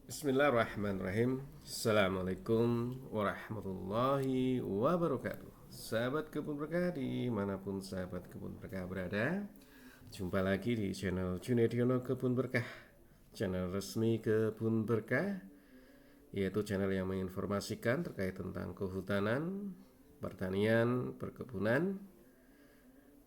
Bismillahirrahmanirrahim. Assalamualaikum warahmatullahi wabarakatuh. Sahabat kebun berkah dimanapun sahabat kebun berkah berada, jumpa lagi di channel Junediono Kebun Berkah, channel resmi kebun berkah, yaitu channel yang menginformasikan terkait tentang kehutanan, pertanian, perkebunan,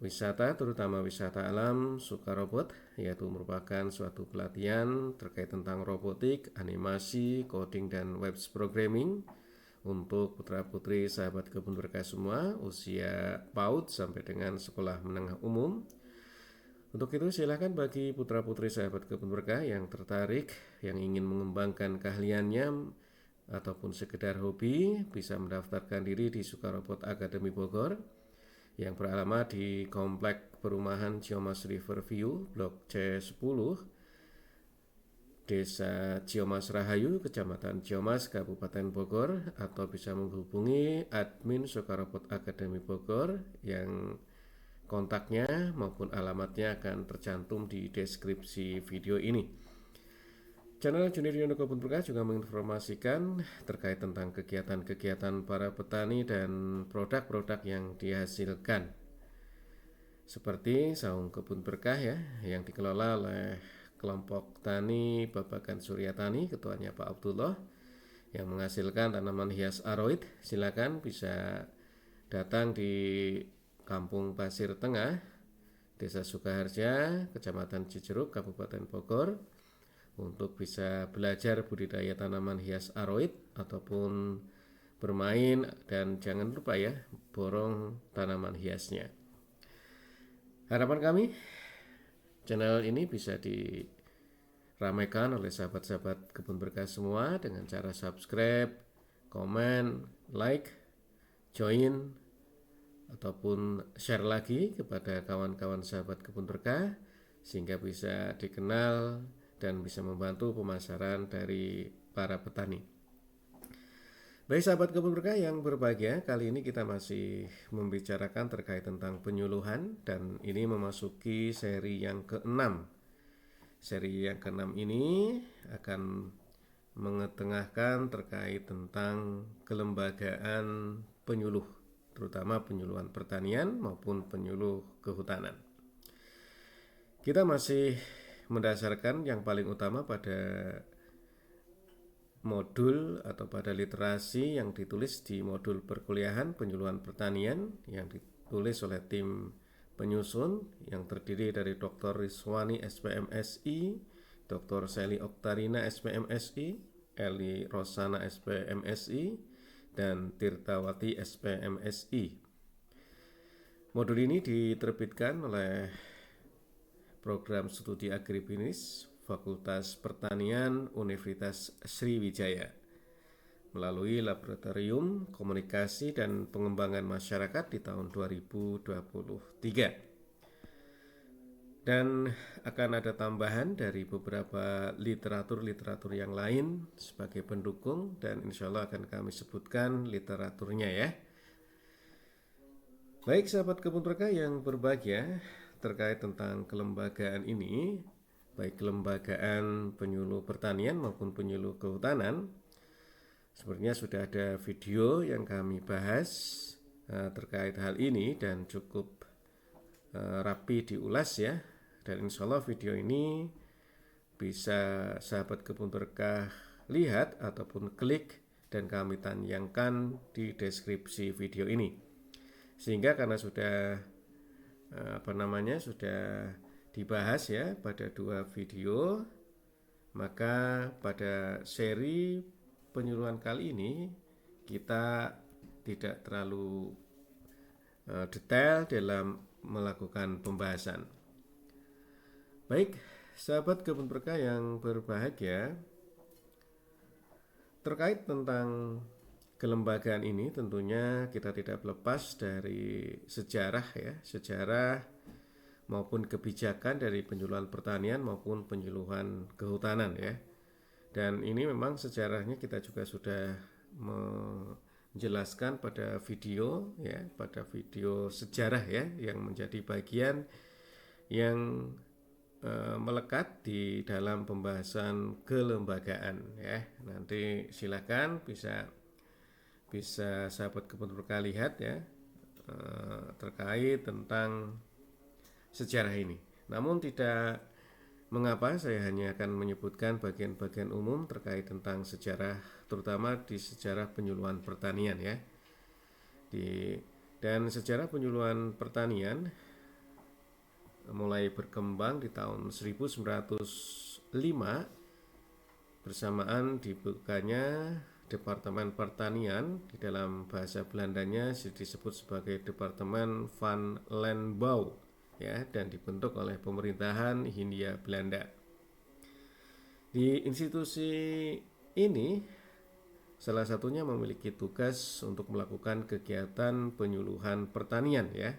wisata, terutama wisata alam Sukarobot, yaitu merupakan suatu pelatihan terkait tentang robotik, animasi, coding, dan web programming untuk putra-putri sahabat kebun berkah semua, usia PAUD sampai dengan sekolah menengah umum. Untuk itu silakan bagi putra-putri sahabat kebun berkah yang tertarik, yang ingin mengembangkan keahliannya ataupun sekedar hobi, bisa mendaftarkan diri di Sukarobot Academy Bogor yang beralamat di Komplek Perumahan Ciamas Riverview, Blok C10, Desa Ciamas Rahayu, Kecamatan Ciamas, Kabupaten Bogor, atau bisa menghubungi admin Sukarobot Academy Bogor yang kontaknya maupun alamatnya akan tercantum di deskripsi video ini. Channel Junediono Kebun Berkah juga menginformasikan terkait tentang kegiatan-kegiatan para petani dan produk-produk yang dihasilkan, seperti saung kebun berkah ya, yang dikelola oleh kelompok tani Babakan Surya Tani, ketuanya Pak Abdullah, yang menghasilkan tanaman hias aroid. Silakan bisa datang di Kampung Pasir Tengah, Desa Sukaharja, Kecamatan Cijeruk, Kabupaten Bogor, untuk bisa belajar budidaya tanaman hias aroid ataupun bermain, dan jangan lupa ya, borong tanaman hiasnya. Harapan kami, channel ini bisa diramaikan oleh sahabat-sahabat kebun berkah semua dengan cara subscribe, komen, like, join, ataupun share lagi kepada kawan-kawan sahabat kebun berkah, sehingga bisa dikenal dan bisa membantu pemasaran dari para petani. Baik sahabat kebun berkah yang berbahagia, kali ini kita masih membicarakan terkait tentang penyuluhan, dan ini memasuki seri yang ke-6. Seri yang ke-6 ini akan mengetengahkan terkait tentang kelembagaan penyuluh, terutama penyuluhan pertanian maupun penyuluh kehutanan. Kita masih mendasarkan yang paling utama pada modul atau pada literasi yang ditulis di modul perkuliahan penyuluhan pertanian yang ditulis oleh tim penyusun yang terdiri dari Dr. Rizwani SPMSI, Dr. Sally Oktarina SPMSI, Eli Rosana SPMSI, dan Tirtawati SPMSI. Modul ini diterbitkan oleh Program Studi Agribisnis Fakultas Pertanian Universitas Sriwijaya melalui Laboratorium Komunikasi dan Pengembangan Masyarakat di tahun 2023. Dan akan ada tambahan dari beberapa literatur-literatur yang lain sebagai pendukung, dan insya Allah akan kami sebutkan literaturnya ya. Baik sahabat kebun berkah yang berbahagia, terkait tentang kelembagaan ini, baik kelembagaan penyuluh pertanian maupun penyuluh kehutanan, sebenarnya sudah ada video yang kami bahas terkait hal ini dan cukup rapi diulas ya. Dan insya Allah video ini bisa sahabat kebun berkah lihat ataupun klik, dan kami tayangkan di deskripsi video ini. Sehingga karena sudah sudah dibahas ya pada 2 video, maka pada seri penyuluhan kali ini kita tidak terlalu detail dalam melakukan pembahasan. Baik, sahabat kebun berkah yang berbahagia, terkait tentang kelembagaan ini tentunya kita tidak lepas dari sejarah ya, sejarah maupun kebijakan dari penyuluhan pertanian maupun penyuluhan kehutanan ya. Dan ini memang sejarahnya kita juga sudah menjelaskan pada video ya, pada video sejarah ya, yang menjadi bagian yang melekat di dalam pembahasan kelembagaan ya. Nanti silakan bisa sahabat kebun berkah lihat ya terkait tentang sejarah ini. Namun tidak mengapa saya hanya akan menyebutkan bagian-bagian umum terkait tentang sejarah, terutama di sejarah penyuluhan pertanian ya. Dan sejarah penyuluhan pertanian mulai berkembang di tahun 1905 bersamaan dibukanya Departemen Pertanian. Di dalam bahasa Belandanya disebut sebagai Departemen van Landbouw ya, dan dibentuk oleh pemerintahan Hindia Belanda. Di institusi ini salah satunya memiliki tugas untuk melakukan kegiatan penyuluhan pertanian ya,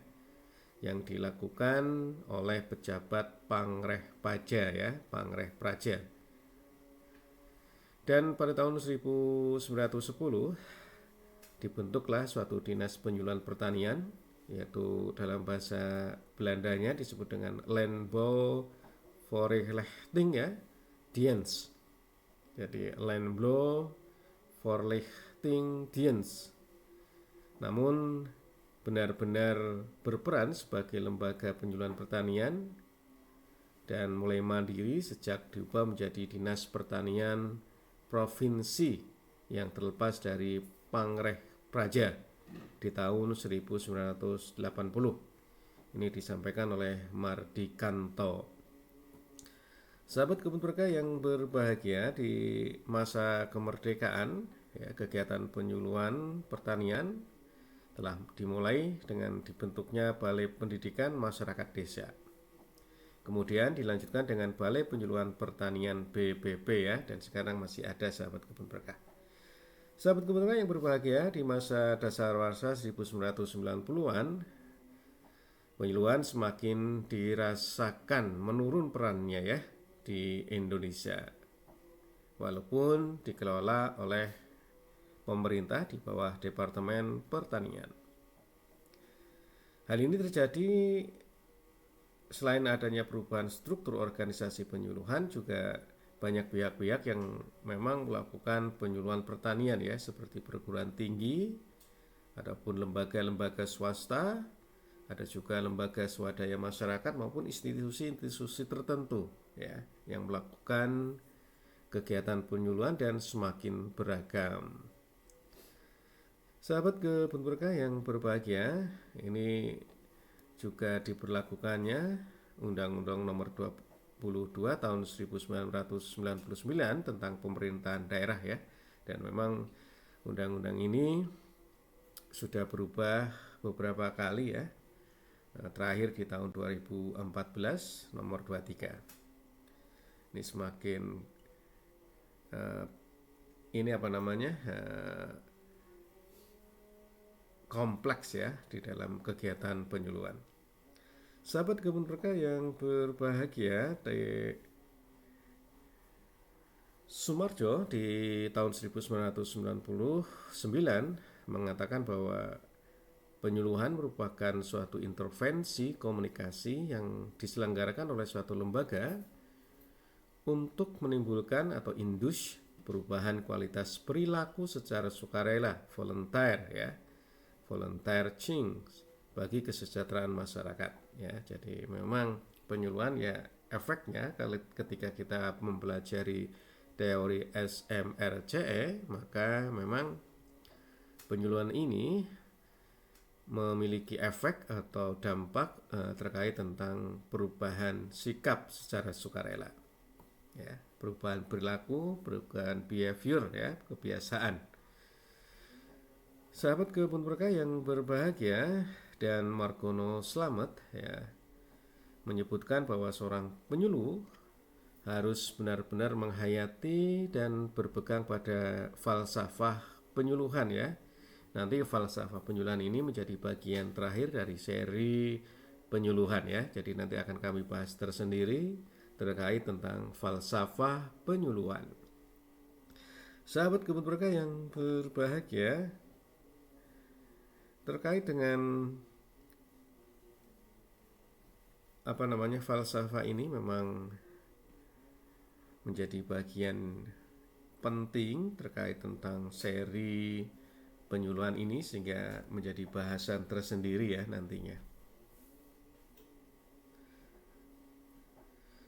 yang dilakukan oleh pejabat Pangreh Praja ya, Pangreh Praja. Dan pada tahun 1910 dibentuklah suatu dinas penyuluhan pertanian, yaitu dalam bahasa Belandanya disebut dengan Landbouw Voorlichting ya, Dienst. Jadi Landbouw Voorlichting Dienst. Namun benar-benar berperan sebagai lembaga penyuluhan pertanian dan mulai mandiri sejak diubah menjadi Dinas Pertanian Provinsi yang terlepas dari Pangreh Praja di tahun 1980. Ini disampaikan oleh Mardikanto. Sahabat kebun berkah yang berbahagia, di masa kemerdekaan ya, kegiatan penyuluhan pertanian telah dimulai dengan dibentuknya Balai Pendidikan Masyarakat Desa. Kemudian dilanjutkan dengan Balai Penyuluhan Pertanian BPP ya, dan sekarang masih ada sahabat kebun berkah. Sahabat kebun berkah yang berbahagia, di masa dasawarsa 1990-an penyuluhan semakin dirasakan menurun perannya ya di Indonesia, walaupun dikelola oleh pemerintah di bawah Departemen Pertanian. Hal ini terjadi selain adanya perubahan struktur organisasi penyuluhan, juga banyak pihak-pihak yang memang melakukan penyuluhan pertanian ya, seperti perguruan tinggi, adapun lembaga-lembaga swasta, ada juga lembaga swadaya masyarakat maupun institusi-institusi tertentu ya, yang melakukan kegiatan penyuluhan dan semakin beragam. Sahabat kebun berkah yang berbahagia, ini juga diberlakukannya Undang-Undang Nomor 22 Tahun 1999 tentang pemerintahan daerah ya. Dan memang undang-undang ini sudah berubah beberapa kali ya. Terakhir di tahun 2014 nomor 23. Ini semakin kompleks ya di dalam kegiatan penyuluhan. Sahabat kebun berkah yang berbahagia, Sumarjo di tahun 1999 mengatakan bahwa penyuluhan merupakan suatu intervensi komunikasi yang diselenggarakan oleh suatu lembaga untuk menimbulkan atau indus perubahan kualitas perilaku secara sukarela, volunteer ya, volunteer change bagi kesejahteraan masyarakat ya. Jadi memang penyuluhan ya, efeknya ketika kita mempelajari teori SMRCE, maka memang penyuluhan ini memiliki efek atau dampak terkait tentang perubahan sikap secara sukarela ya, perubahan perilaku, perubahan behavior ya, kebiasaan. Sahabat kebun berkah yang berbahagia, dan Margono Slamet ya menyebutkan bahwa seorang penyuluh harus benar-benar menghayati dan berpegang pada falsafah penyuluhan ya. Nanti falsafah penyuluhan ini menjadi bagian terakhir dari seri penyuluhan ya. Jadi nanti akan kami bahas tersendiri terkait tentang falsafah penyuluhan. Sahabat kebun berkah yang berbahagia, terkait dengan falsafah ini memang menjadi bagian penting terkait tentang seri penyuluhan ini, sehingga menjadi bahasan tersendiri ya nantinya.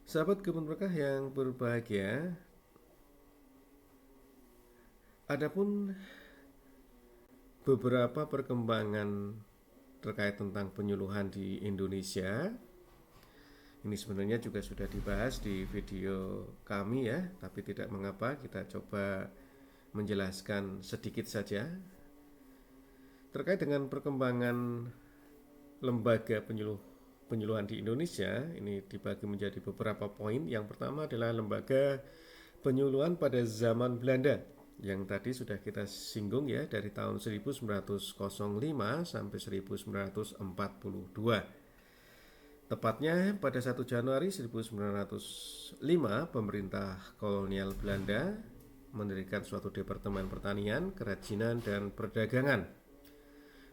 Sahabat Kebun Berkah yang berbahagia, adapun beberapa perkembangan terkait tentang penyuluhan di Indonesia ini sebenarnya juga sudah dibahas di video kami ya, tapi tidak mengapa kita coba menjelaskan sedikit saja terkait dengan perkembangan lembaga penyuluhan di Indonesia. Ini dibagi menjadi beberapa poin. Yang pertama adalah lembaga penyuluhan pada zaman Belanda, yang tadi sudah kita singgung ya, dari tahun 1905 sampai 1942. Tepatnya pada 1 Januari 1905, pemerintah kolonial Belanda mendirikan suatu departemen pertanian, kerajinan, dan perdagangan,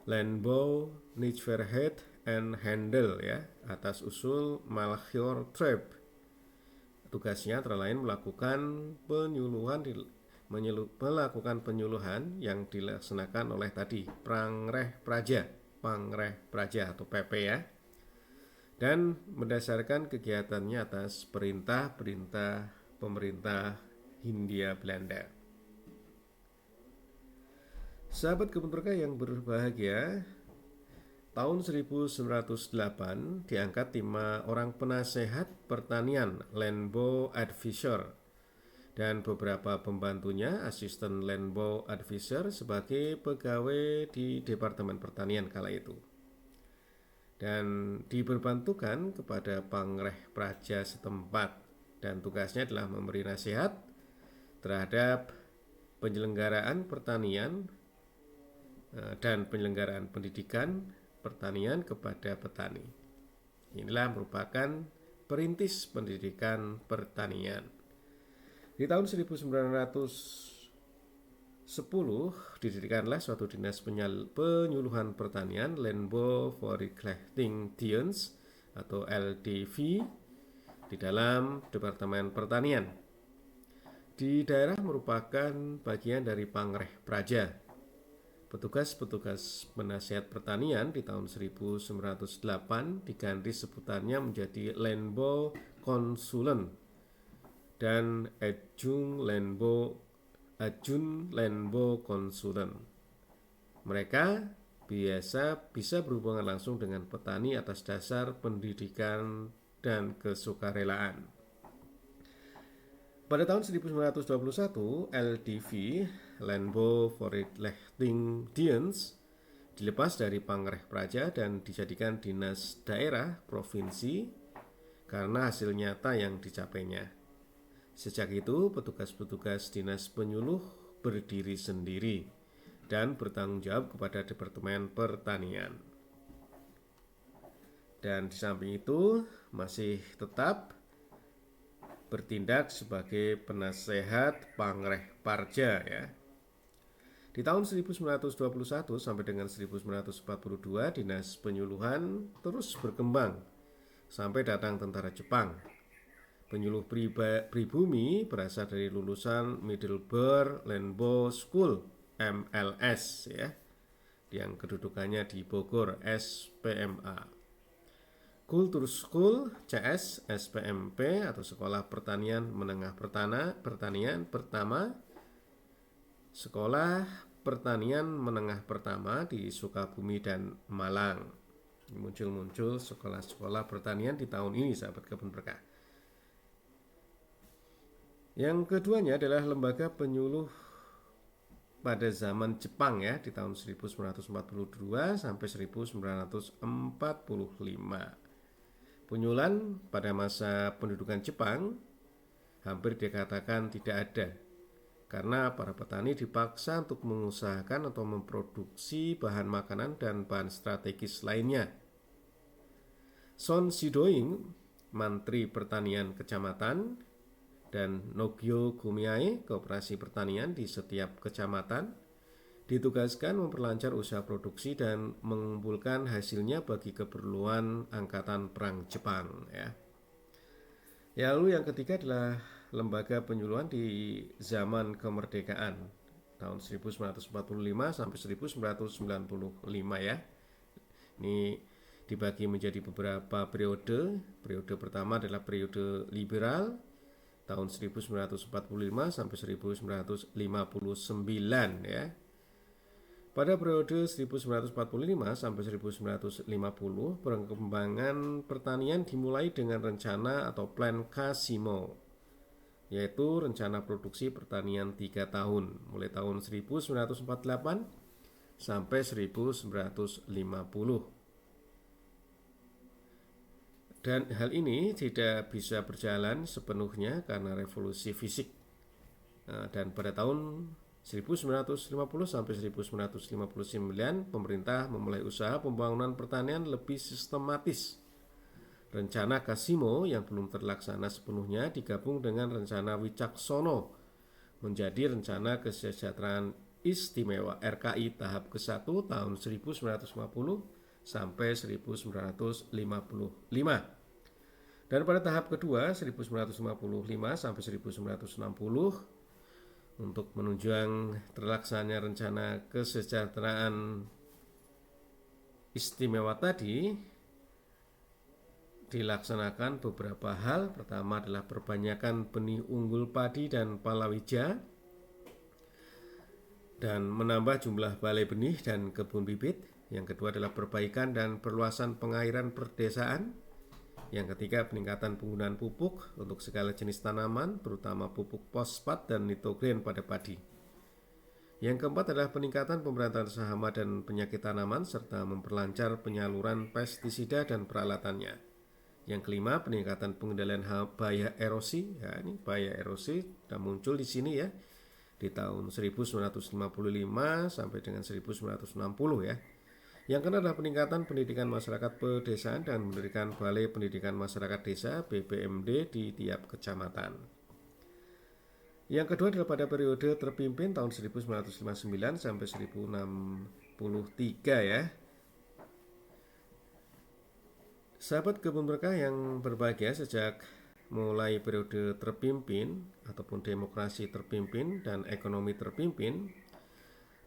Landbouw, Nijverheid, and Handel ya, atas usul Melchior Trap. Tugasnya antara lain melakukan penyuluhan yang dilaksanakan oleh tadi Pangreh Praja atau PP ya, dan berdasarkan kegiatannya atas perintah pemerintah Hindia Belanda. Sahabat Kebun Berkah yang berbahagia, tahun 1908 diangkat 5 orang penasehat pertanian Landbouw Advisor dan beberapa pembantunya asisten Landbouw Advisor sebagai pegawai di Departemen Pertanian kala itu, dan diberbantukan kepada Pangreh Praja setempat, dan tugasnya adalah memberi nasihat terhadap penyelenggaraan pertanian dan penyelenggaraan pendidikan pertanian kepada petani. Inilah merupakan perintis pendidikan pertanian. Di tahun 1910 didirikanlah suatu dinas penyuluhan pertanian, Landbouw Voorlichtingsdienst atau LDV, di dalam Departemen Pertanian. Di daerah merupakan bagian dari Pangreh Praja. Petugas-petugas penasihat pertanian di tahun 1908 diganti sebutannya menjadi Landbouw Consulent dan Adjunct Landbouw Consulent. Mereka bisa berhubungan langsung dengan petani atas dasar pendidikan dan kesukarelaan. Pada tahun 1921, LDV Landbouw Voorlichtingsdienst dilepas dari Pangreh Praja dan dijadikan dinas daerah provinsi karena hasil nyata yang dicapainya. Sejak itu, petugas-petugas dinas penyuluh berdiri sendiri dan bertanggung jawab kepada Departemen Pertanian. Dan di samping itu masih tetap bertindak sebagai penasehat Pangreh Praja ya. Di tahun 1921 sampai dengan 1942, dinas penyuluhan terus berkembang sampai datang tentara Jepang. Penyuluh pribumi berasal dari lulusan Middelburg Landbouw School MLS ya, yang kedudukannya di Bogor, SPMA. Kultur School CS SPMP atau Sekolah Pertanian Menengah Pertanian Pertama, Sekolah Pertanian Menengah Pertama di Sukabumi dan Malang. Muncul sekolah-sekolah pertanian di tahun ini, sahabat Kebun Berkah. Yang keduanya adalah lembaga penyuluh pada zaman Jepang ya, di tahun 1942 sampai 1945. Penyuluhan pada masa pendudukan Jepang hampir dikatakan tidak ada, karena para petani dipaksa untuk mengusahakan atau memproduksi bahan makanan dan bahan strategis lainnya. Son Sidoing, Mantri Pertanian Kecamatan, dan Nogyo Kumiai, Koperasi Pertanian di setiap kecamatan, ditugaskan memperlancar usaha produksi dan mengumpulkan hasilnya bagi keperluan Angkatan Perang Jepang ya. Lalu yang ketiga adalah lembaga penyuluhan di zaman kemerdekaan tahun 1945 sampai 1995 ya. Ini dibagi menjadi beberapa periode. Periode pertama adalah periode liberal tahun 1945 sampai 1959 ya. Pada periode 1945 sampai 1950, perkembangan pertanian dimulai dengan rencana atau plan Casimo, yaitu rencana produksi pertanian 3 tahun, mulai tahun 1948 sampai 1950. Dan hal ini tidak bisa berjalan sepenuhnya karena revolusi fisik. Dan pada tahun 1950 sampai 1959, pemerintah memulai usaha pembangunan pertanian lebih sistematis. Rencana Casimo yang belum terlaksana sepenuhnya digabung dengan rencana Wicaksono menjadi rencana kesejahteraan istimewa RKI tahap ke-1 tahun 1950 sampai 1955. Dan pada tahap kedua 1955 sampai 1960 untuk menunjang terlaksananya rencana kesejahteraan istimewa tadi dilaksanakan beberapa hal. Pertama adalah perbanyakan benih unggul padi dan palawija dan menambah jumlah balai benih dan kebun bibit. Yang kedua adalah perbaikan dan perluasan pengairan perdesaan. Yang ketiga, peningkatan penggunaan pupuk untuk segala jenis tanaman, terutama pupuk fosfat dan nitrogen pada padi. Yang keempat adalah peningkatan pemberantasan hama dan penyakit tanaman, serta memperlancar penyaluran pestisida dan peralatannya. Yang kelima, peningkatan pengendalian bahaya erosi. Ya, ini bahaya erosi sudah muncul di sini ya, di tahun 1955 sampai dengan 1960 ya. Yang keenam adalah peningkatan pendidikan masyarakat pedesaan dan mendirikan Balai Pendidikan Masyarakat Desa (BPMD) di tiap kecamatan. Yang kedua adalah pada periode terpimpin tahun 1959 sampai 1063 ya. Sahabat Kebun Berkah yang berbahagia, sejak mulai periode terpimpin ataupun demokrasi terpimpin dan ekonomi terpimpin,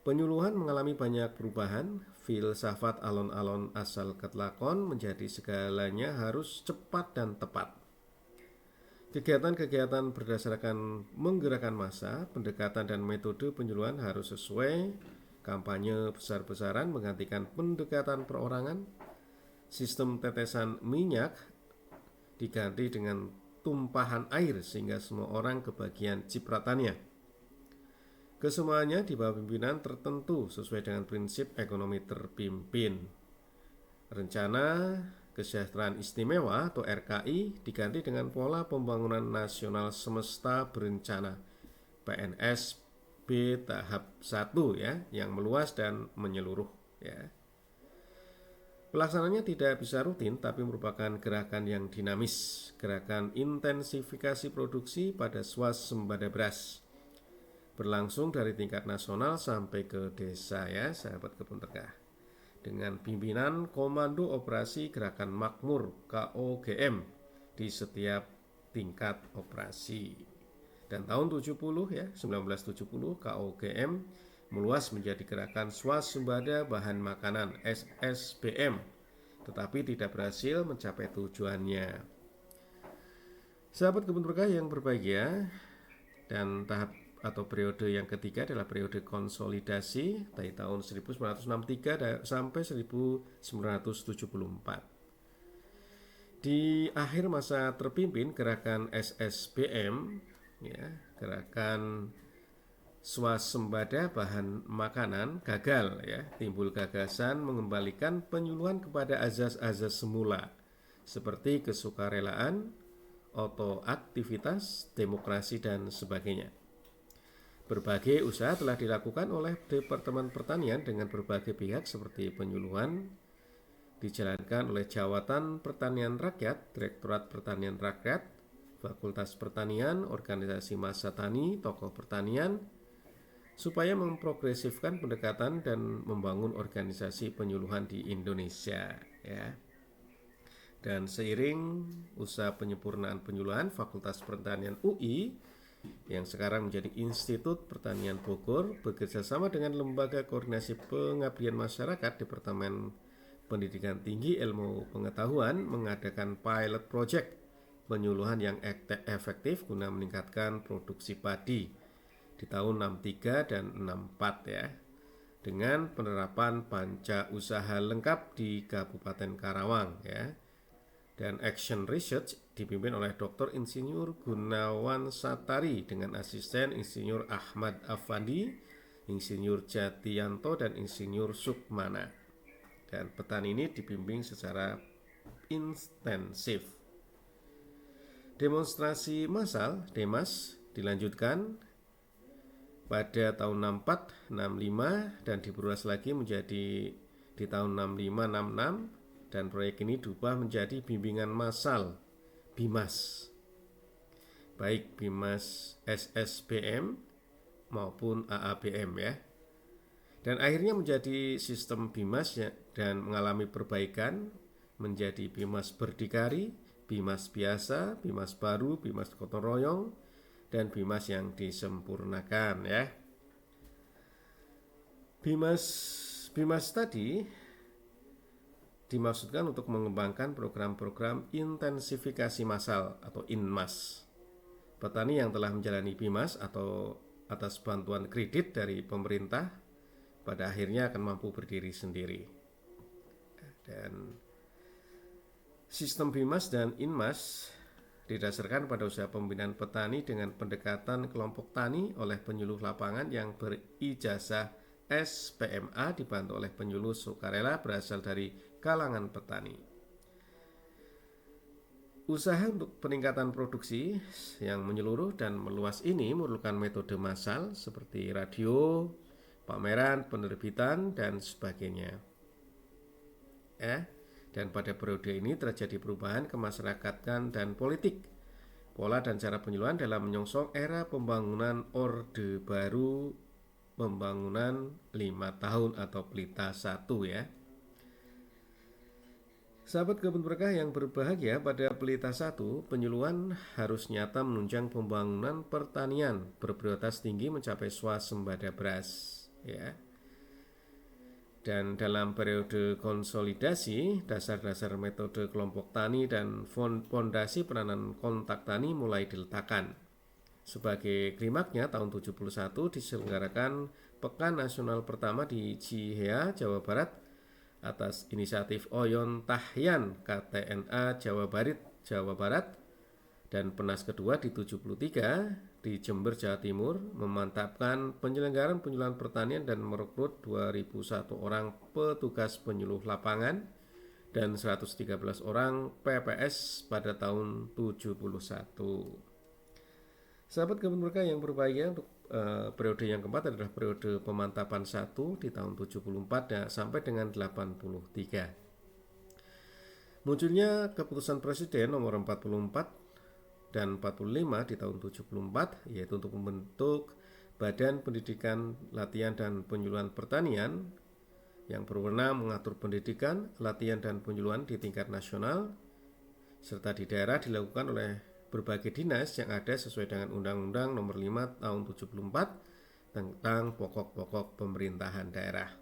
penyuluhan mengalami banyak perubahan. Filsafat alon-alon asal ketlakon menjadi segalanya harus cepat dan tepat. Kegiatan-kegiatan berdasarkan menggerakkan massa, pendekatan dan metode penyuluhan harus sesuai. Kampanye besar-besaran menggantikan pendekatan perorangan. Sistem tetesan minyak diganti dengan tumpahan air sehingga semua orang kebagian cipratannya. Kesemuanya di bawah pimpinan tertentu sesuai dengan prinsip ekonomi terpimpin. Rencana Kesejahteraan Istimewa atau RKI diganti dengan pola pembangunan nasional semesta berencana PNSB tahap 1 ya, yang meluas dan menyeluruh ya. Pelaksananya tidak bisa rutin tapi merupakan gerakan yang dinamis, gerakan intensifikasi produksi pada swasembada beras, berlangsung dari tingkat nasional sampai ke desa ya, sahabat Kebun Berkah, dengan pimpinan Komando Operasi Gerakan Makmur KOGM di setiap tingkat operasi. Dan tahun 70 ya, 1970 KOGM meluas menjadi Gerakan Swasembada Bahan Makanan SSBM, tetapi tidak berhasil mencapai tujuannya. Sahabat Kebun Berkah yang berbahagia, dan tahap atau periode yang ketiga adalah periode konsolidasi dari tahun 1963 sampai 1974. Di akhir masa terpimpin gerakan SSBM ya, gerakan swasembada bahan makanan gagal ya, timbul gagasan mengembalikan penyuluhan kepada azas-azas semula seperti kesukarelaan, otoaktivitas, demokrasi dan sebagainya. Berbagai usaha telah dilakukan oleh Departemen Pertanian dengan berbagai pihak seperti penyuluhan dijalankan oleh Jawatan Pertanian Rakyat, Direktorat Pertanian Rakyat, Fakultas Pertanian, organisasi massa tani, tokoh pertanian, supaya memprogresifkan pendekatan dan membangun organisasi penyuluhan di Indonesia ya. Dan seiring usaha penyempurnaan penyuluhan, Fakultas Pertanian UI yang sekarang menjadi Institut Pertanian Bogor bekerjasama dengan Lembaga Koordinasi Pengabdian Masyarakat Departemen Pendidikan Tinggi Ilmu Pengetahuan mengadakan pilot project penyuluhan yang efektif guna meningkatkan produksi padi di tahun 63 dan 64 ya, dengan penerapan panca usaha lengkap di Kabupaten Karawang ya. Dan Action Research dipimpin oleh Dr. Insinyur Gunawan Satari dengan asisten Insinyur Ahmad Afandi, Insinyur Jatianto, dan Insinyur Sukmana. Dan petani ini dibimbing secara intensif. Demonstrasi massal DEMAS dilanjutkan pada tahun 64, 65 dan diperluas lagi menjadi di tahun 65, 66. Dan proyek ini diubah menjadi bimbingan massal BIMAS, baik BIMAS SSBM maupun AABM ya. Dan akhirnya menjadi sistem BIMAS ya, dan mengalami perbaikan menjadi BIMAS Berdikari, BIMAS biasa, BIMAS baru, BIMAS gotong royong, dan BIMAS yang disempurnakan ya. BIMAS tadi dimaksudkan untuk mengembangkan program-program intensifikasi massal atau INMAS. Petani yang telah menjalani BIMAS atau atas bantuan kredit dari pemerintah pada akhirnya akan mampu berdiri sendiri. Dan sistem BIMAS dan INMAS didasarkan pada usaha pembinaan petani dengan pendekatan kelompok tani oleh penyuluh lapangan yang berijazah SPMA dibantu oleh penyuluh sukarela berasal dari kalangan petani. Usaha untuk peningkatan produksi yang menyeluruh dan meluas ini memerlukan metode massal seperti radio, pameran, penerbitan, dan sebagainya. Dan pada periode ini terjadi perubahan kemasyarakatan dan politik. Pola dan cara penyuluhan dalam menyongsong era pembangunan Orde Baru pembangunan 5 tahun atau Pelita 1 ya. Sahabat Kebun Berkah yang berbahagia, pada Pelita 1 penyuluhan harus nyata menunjang pembangunan pertanian berprioritas tinggi mencapai swasembada beras ya. Dan dalam periode konsolidasi, dasar-dasar metode kelompok tani dan fondasi penanaman kontak tani mulai diletakkan. Sebagai klimaknya, tahun 71 diselenggarakan Pekan Nasional pertama di Cihea, Jawa Barat atas inisiatif Oyon Tahyan KTNA Jawa Barat, dan Penas kedua di 73 di Jember, Jawa Timur memantapkan penyelenggaraan penyuluhan pertanian dan merekrut 2001 orang petugas penyuluh lapangan dan 113 orang PPS pada tahun 71. Sahabat Kebun Berkah yang berbahagia, untuk periode yang keempat adalah periode pemantapan 1 di tahun 74 sampai dengan 83. Munculnya keputusan Presiden nomor 44 dan 45 di tahun 74, yaitu untuk membentuk Badan Pendidikan, Latihan dan Penyuluhan Pertanian yang berwenang mengatur pendidikan, latihan dan penyuluhan di tingkat nasional serta di daerah dilakukan oleh berbagai dinas yang ada sesuai dengan Undang-Undang Nomor 5 Tahun 74 tentang pokok-pokok pemerintahan daerah.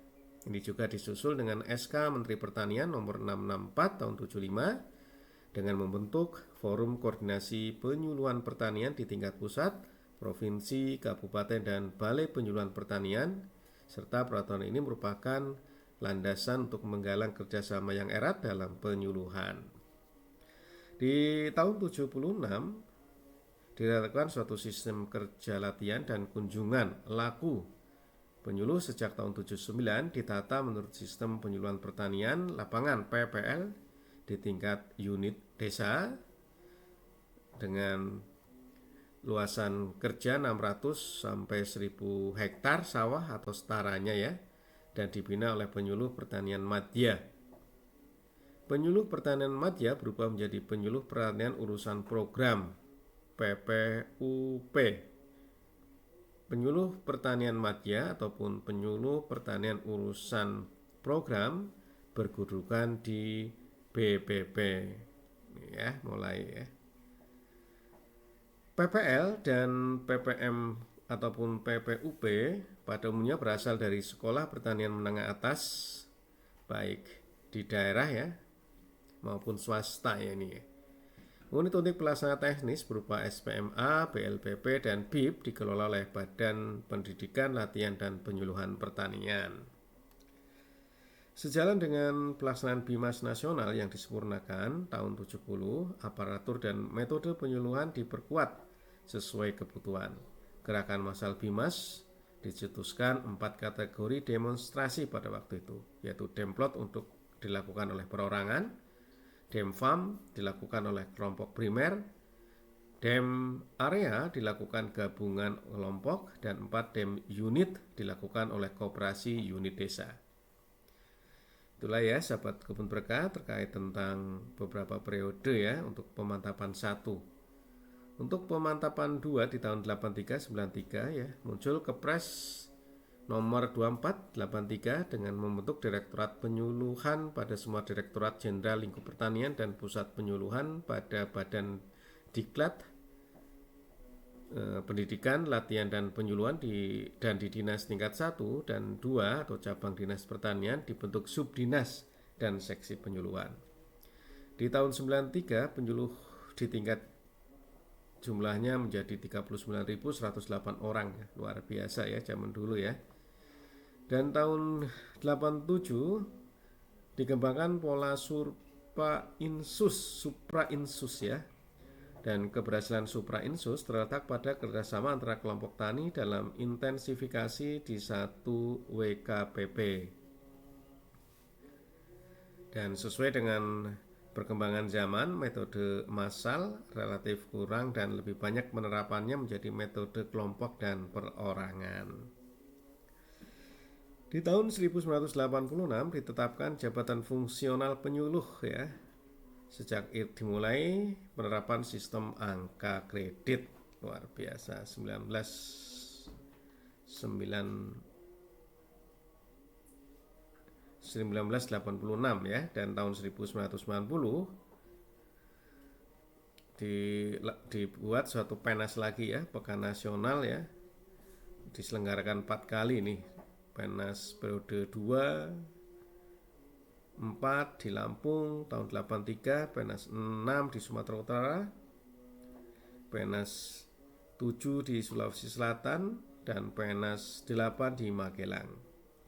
Ini juga disusul dengan SK Menteri Pertanian Nomor 664 Tahun 75 dengan membentuk Forum Koordinasi Penyuluhan Pertanian di tingkat pusat, provinsi, kabupaten, dan Balai Penyuluhan Pertanian, serta peraturan ini merupakan landasan untuk menggalang kerjasama yang erat dalam penyuluhan. Di tahun 76 dilakukan suatu sistem kerja latihan dan kunjungan laku penyuluh. Sejak tahun 79 ditata menurut sistem penyuluhan pertanian lapangan PPL di tingkat unit desa dengan luasan kerja 600 sampai 1000 hektar sawah atau setaranya ya, dan dibina oleh penyuluh pertanian madya. Penyuluh pertanian madya berubah menjadi penyuluh pertanian urusan program PPUP penyuluh pertanian madya ataupun penyuluh pertanian urusan program berkedudukan di BPP. Ya, mulai ya. PPL dan PPM ataupun PPUP pada umumnya berasal dari Sekolah Pertanian Menengah Atas, baik di daerah ya maupun swasta ya ini ya. Unit-unit pelaksana teknis berupa SPMA, BLPP, dan BIP dikelola oleh Badan Pendidikan, Latihan, dan Penyuluhan Pertanian. Sejalan dengan pelaksanaan BIMAS nasional yang disempurnakan tahun 70, aparatur dan metode penyuluhan diperkuat sesuai kebutuhan. Gerakan massal BIMAS dicetuskan 4 kategori demonstrasi pada waktu itu, yaitu demplot untuk dilakukan oleh perorangan, Demfam dilakukan oleh kelompok primer, Dem area dilakukan gabungan kelompok, dan 4 Dem unit dilakukan oleh koperasi unit desa. Itulah ya sahabat kebun berkah terkait tentang beberapa periode ya untuk pemantapan 1. Untuk pemantapan 2 di tahun 83-93 ya muncul Kepres nomor 2483 dengan membentuk Direktorat Penyuluhan pada semua Direktorat Jenderal Lingkup Pertanian dan Pusat Penyuluhan pada Badan Diklat Pendidikan, Latihan, dan Penyuluhan di Dinas tingkat 1 dan 2 atau cabang Dinas Pertanian dibentuk Subdinas dan Seksi Penyuluhan. Di tahun 93 penyuluh di tingkat jumlahnya menjadi 39.108 orang ya. Luar biasa ya zaman dulu ya. Dan tahun 87 dikembangkan pola suprainsus ya. Dan keberhasilan suprainsus terletak pada kerjasama antara kelompok tani dalam intensifikasi di 1 WKPP. Dan sesuai dengan perkembangan zaman, metode massal relatif kurang dan lebih banyak penerapannya menjadi metode kelompok dan perorangan. Di tahun 1986 ditetapkan jabatan fungsional penyuluh ya. Sejak itu dimulai penerapan sistem angka kredit. Luar biasa. 1986 ya, dan tahun 1990 dibuat suatu PENAS lagi ya, Pekan Nasional ya. Diselenggarakan 4 kali nih. PENAS periode 2, 4 di Lampung tahun 83, PENAS 6 di Sumatera Utara, PENAS 7 di Sulawesi Selatan, dan PENAS 8 di Magelang.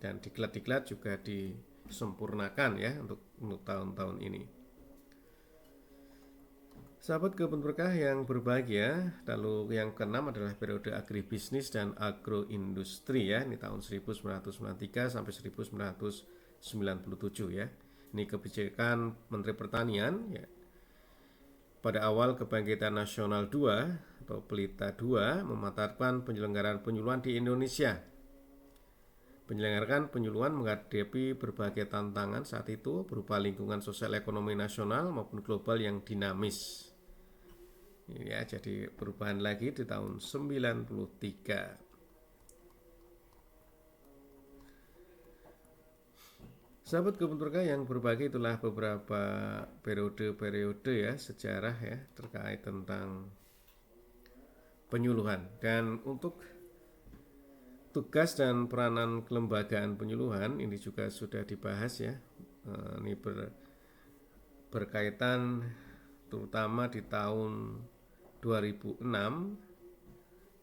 Dan diklat-diklat juga disempurnakan ya untuk tahun-tahun ini. Sahabat kebun berkah yang berbahagia, lalu yang keenam adalah periode agribisnis dan agroindustri ya. Ini tahun 1993 sampai 1997 ya. Ini kebijakan Menteri Pertanian ya. Pada awal Kebangkitan Nasional 2 atau Pelita 2 memantapkan penyelenggaraan penyuluhan di Indonesia. Penyelenggaraan penyuluhan menghadapi berbagai tantangan saat itu berupa lingkungan sosial ekonomi nasional maupun global yang dinamis. Ya, jadi perubahan lagi di tahun 93. Sahabat kebun berkah yang berbagi, itulah beberapa periode-periode ya sejarah ya terkait tentang penyuluhan. Dan untuk tugas dan peranan kelembagaan penyuluhan ini juga sudah dibahas ya. Ini berkaitan terutama di tahun 2006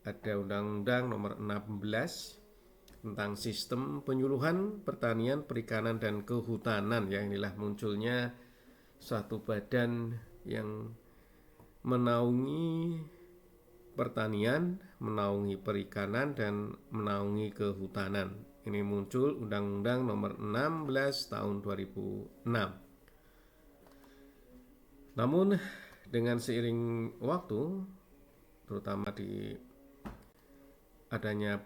ada Undang-Undang Nomor 16 tentang sistem penyuluhan pertanian, perikanan, dan kehutanan ya. Inilah munculnya suatu badan yang menaungi pertanian, menaungi perikanan, dan menaungi kehutanan. Ini muncul Undang-Undang Nomor 16 tahun 2006. Namun dengan seiring waktu, terutama di adanya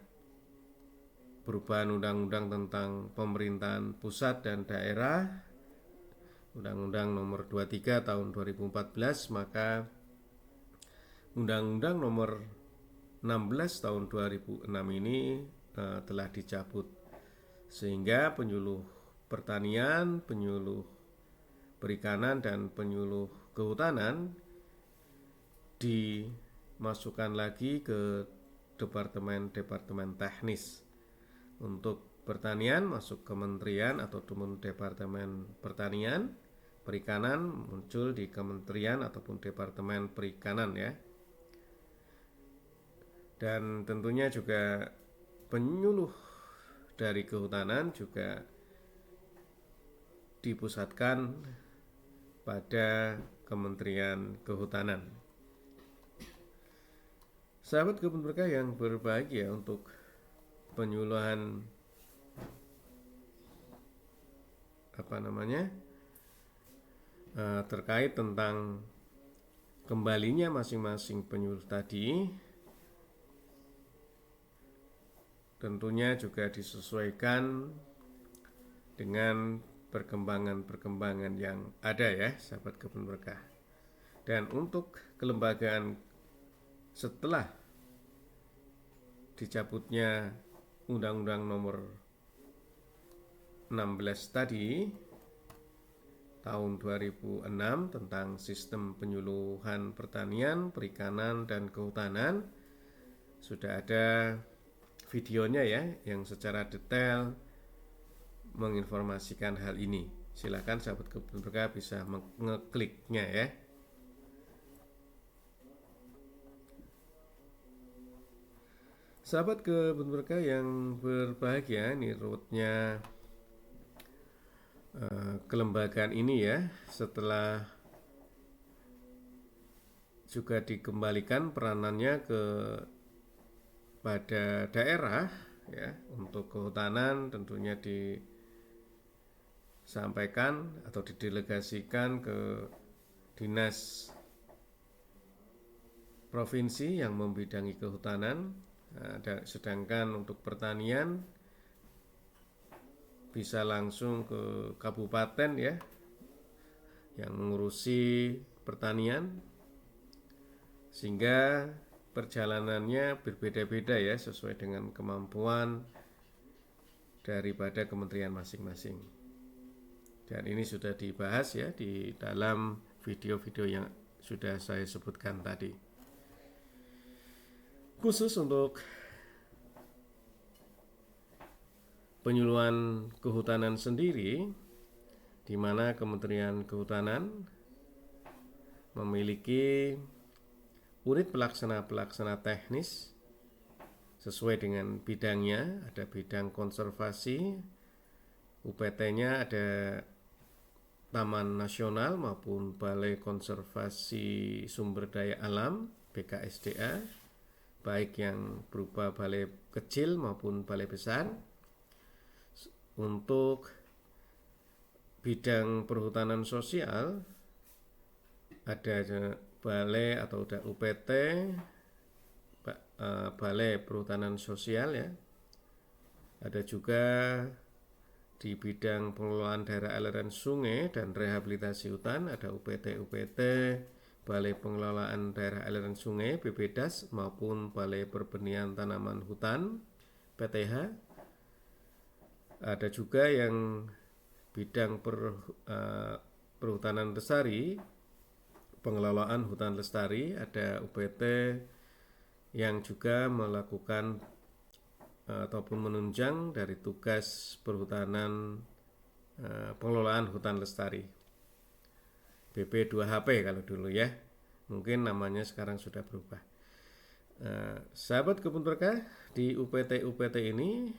perubahan undang-undang tentang pemerintahan pusat dan daerah, Undang-Undang Nomor 23 tahun 2014, maka Undang-Undang Nomor 16 tahun 2006 ini telah dicabut, sehingga penyuluh pertanian, penyuluh perikanan, dan penyuluh kehutanan dimasukkan lagi ke departemen-departemen teknis. Untuk pertanian masuk kementerian atau departemen pertanian, perikanan muncul di kementerian ataupun departemen perikanan ya. Dan tentunya juga penyuluh dari kehutanan juga dipusatkan pada Kementerian Kehutanan. Sahabat Kebun Berkah yang berbahagia, untuk penyuluhan terkait tentang kembalinya masing-masing penyuluh tadi, tentunya juga disesuaikan dengan perkembangan yang ada ya, sahabat Kebun Berkah. Dan untuk kelembagaan setelah dicabutnya Undang-Undang Nomor 16 tadi tahun 2006 tentang sistem penyuluhan pertanian, perikanan, dan kehutanan, sudah ada videonya ya yang secara detail menginformasikan hal ini. Silakan sahabat Kebun Berkah bisa mengekliknya ya. Sahabat Kebun Berkah yang berbahagia, ini rootnya kelembagaan ini ya, setelah juga dikembalikan peranannya pada daerah ya, untuk kehutanan tentunya disampaikan atau didelegasikan ke dinas provinsi yang membidangi kehutanan. Sedangkan untuk pertanian bisa langsung ke kabupaten ya, yang mengurusi pertanian, sehingga perjalanannya berbeda-beda ya, sesuai dengan kemampuan daripada kementerian masing-masing. Dan ini sudah dibahas ya di dalam video-video yang sudah saya sebutkan tadi. Khusus untuk penyuluhan kehutanan sendiri, di mana Kementerian Kehutanan memiliki unit pelaksana teknis sesuai dengan bidangnya. Ada bidang konservasi, UPT-nya ada Taman Nasional maupun Balai Konservasi Sumber Daya Alam BKSDA, baik yang berupa balai kecil maupun balai besar. Untuk bidang perhutanan sosial ada balai atau ada UPT, Balai Perhutanan Sosial ya. Ada juga di bidang pengelolaan daerah aliran sungai dan rehabilitasi hutan, ada UPT Balai Pengelolaan Daerah Aliran Sungai BPDAS maupun Balai Perbenihan Tanaman Hutan PTH. Ada juga yang bidang perhutanan lestari, pengelolaan hutan lestari, ada UPT yang juga melakukan ataupun menunjang dari tugas perhutanan pengelolaan hutan lestari, BP2HP kalau dulu ya, mungkin namanya sekarang sudah berubah. Sahabat Kebun Berkah, di UPT ini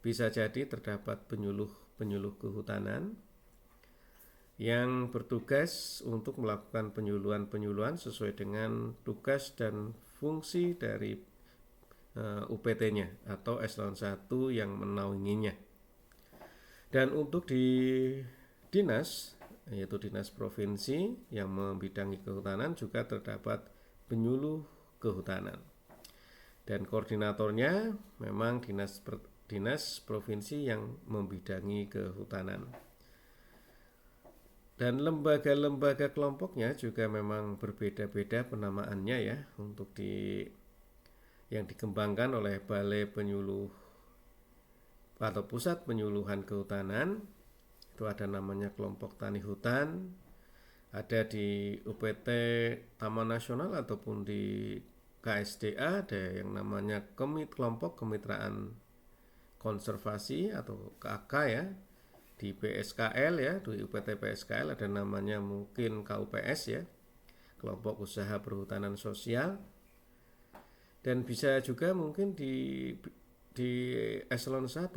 bisa jadi terdapat penyuluh kehutanan yang bertugas untuk melakukan penyuluhan sesuai dengan tugas dan fungsi dari UPT-nya atau eselon 1 yang menaunginya. Dan untuk di dinas, yaitu dinas provinsi yang membidangi kehutanan, juga terdapat penyuluh kehutanan. Dan koordinatornya memang dinas provinsi yang membidangi kehutanan. Dan lembaga-lembaga kelompoknya juga memang berbeda-beda penamaannya ya. Untuk di yang dikembangkan oleh Balai Penyuluh atau Pusat Penyuluhan Kehutanan. Itu ada namanya kelompok tani hutan, ada di UPT Taman Nasional ataupun di KSDA ada yang namanya kelompok kemitraan konservasi atau KK ya. Di PSKL ya, di UPT PSKL ada namanya mungkin KUPS ya, kelompok usaha perhutanan sosial. Dan bisa juga mungkin di eselon 1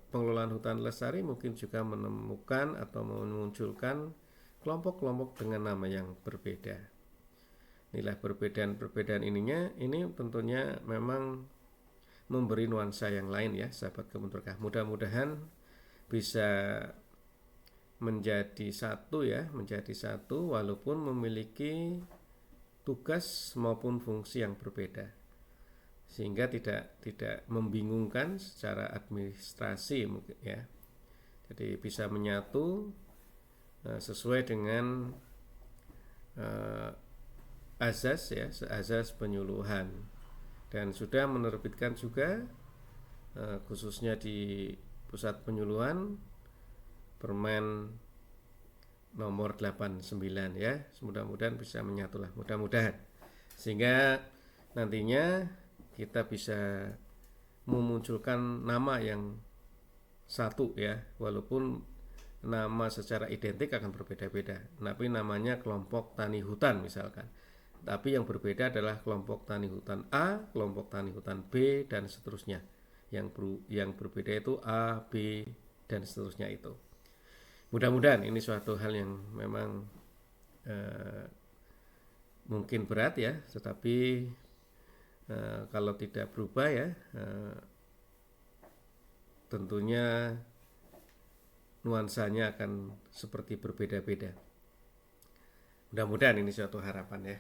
pengelolaan hutan lestari mungkin juga menemukan atau memunculkan kelompok-kelompok dengan nama yang berbeda. Inilah perbedaan ini tentunya memang memberi nuansa yang lain ya sahabat kebun berkah. Mudah-mudahan bisa menjadi satu walaupun memiliki tugas maupun fungsi yang berbeda, sehingga tidak membingungkan secara administrasi mungkin ya. Jadi bisa menyatu sesuai dengan azas penyuluhan, dan sudah menerbitkan juga khususnya di pusat penyuluhan Permen nomor 89 ya. Mudah-mudahan bisa menyatulah, mudah-mudahan, sehingga nantinya kita bisa memunculkan nama yang satu ya, walaupun nama secara identik akan berbeda-beda, tapi namanya kelompok tani hutan misalkan, tapi yang berbeda adalah kelompok tani hutan A, kelompok tani hutan B, dan seterusnya. Yang berbeda itu A, B, dan seterusnya itu. Mudah-mudahan ini suatu hal yang memang mungkin berat ya, tetapi kalau tidak berubah ya tentunya nuansanya akan seperti berbeda-beda. Mudah-mudahan ini suatu harapan ya.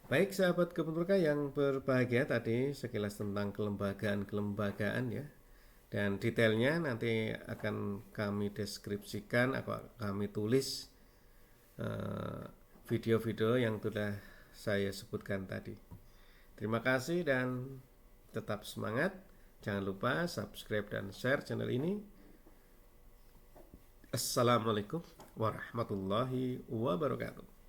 Baik sahabat kebun berkah yang berbahagia, tadi sekilas tentang kelembagaan ya. Dan detailnya nanti akan kami deskripsikan atau kami tulis video-video yang sudah saya sebutkan tadi. Terima kasih dan tetap semangat. Jangan lupa subscribe dan share channel ini. Assalamualaikum warahmatullahi wabarakatuh.